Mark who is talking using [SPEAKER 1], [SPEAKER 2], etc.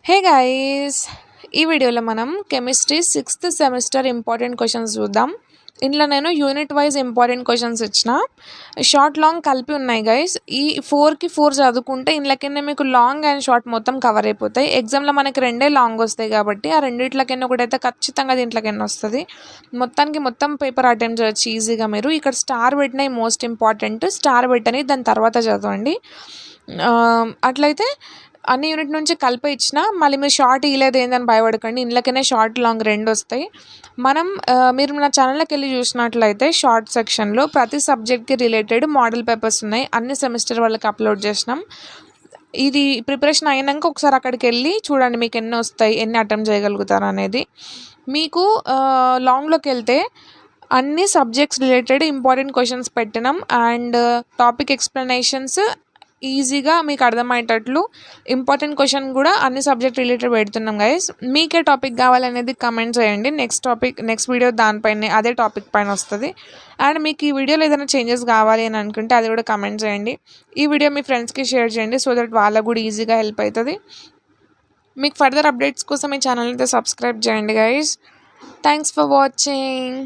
[SPEAKER 1] Hey guys, ఈ వీడియోలో మనం chemistry 6th semester important questions చూద్దాం. ఇందులో నేను యూనిట్ వైజ్ ఇంపార్టెంట్ క్వశ్చన్స్ ఇచ్చిన షార్ట్ లాంగ్ కలిపి ఉన్నాయి గైస్. ఈ 4కి 4 చదువుకుంటే ఇందులోకన్నా మీకు లాంగ్ అండ్ షార్ట్ మొత్తం కవర్ అయిపోతాయి. ఎగ్జామ్లో మనకి రెండే లాంగ్ వస్తాయి కాబట్టి ఆ రెండిట్లకన్నా ఒకటైతే ఖచ్చితంగా దీంట్లోకన్నా వస్తుంది. మొత్తానికి మొత్తం పేపర్ అటెంప్ట్ చేయొచ్చు ఈజీగా. మీరు ఇక్కడ స్టార్ పెట్టినవి మోస్ట్ ఇంపార్టెంట్, స్టార్ పెట్టని దాని తర్వాత చదవండి. అట్లయితే అన్ని యూనిట్ నుంచి కలిపి ఇచ్చిన మళ్ళీ మీరు షార్ట్ ఇవ్వలేదు ఏందని భయపడకండి. ఇందులోకనే షార్ట్ లాంగ్ రెండు వస్తాయి. మీరు నా ఛానల్లోకి వెళ్ళి చూసినట్లయితే షార్ట్ సెక్షన్లో ప్రతి సబ్జెక్ట్కి రిలేటెడ్ మోడల్ పేపర్స్ ఉన్నాయి. అన్ని సెమిస్టర్ వాళ్ళకి అప్లోడ్ చేసినాం. ఇది ప్రిపరేషన్ అయినాక ఒకసారి అక్కడికి వెళ్ళి చూడండి మీకు ఎన్ని వస్తాయి, ఎన్ని అటెంప్ట్ చేయగలుగుతారు అనేది. మీకు లాంగ్లోకి వెళ్తే అన్ని సబ్జెక్ట్స్ రిలేటెడ్ ఇంపార్టెంట్ క్వశ్చన్స్ పెట్టినాం అండ్ టాపిక్ ఎక్స్ప్లెనేషన్స్ ఈజీగా మీకు అర్థమయ్యేటట్లు ఇంపార్టెంట్ క్వశ్చన్ కూడా అన్ని సబ్జెక్ట్ రిలేటెడ్ పెడుతున్నాం గైస్. మీకే టాపిక్ కావాలనేది కమెంట్ చేయండి. నెక్స్ట్ వీడియో దానిపైన అదే టాపిక్ పైన వస్తుంది. అండ్ మీకు ఈ వీడియోలో ఏదైనా చేంజెస్ కావాలి అని అనుకుంటే అది కూడా కమెంట్ చేయండి. ఈ వీడియో మీ ఫ్రెండ్స్కి షేర్ చేయండి సో దట్ వాళ్ళకు కూడా ఈజీగా హెల్ప్ అవుతుంది. మీకు ఫర్దర్ అప్డేట్స్ కోసం ఈ ఛానల్ అయితే సబ్స్క్రైబ్ చేయండి గైస్. Thanks for watching.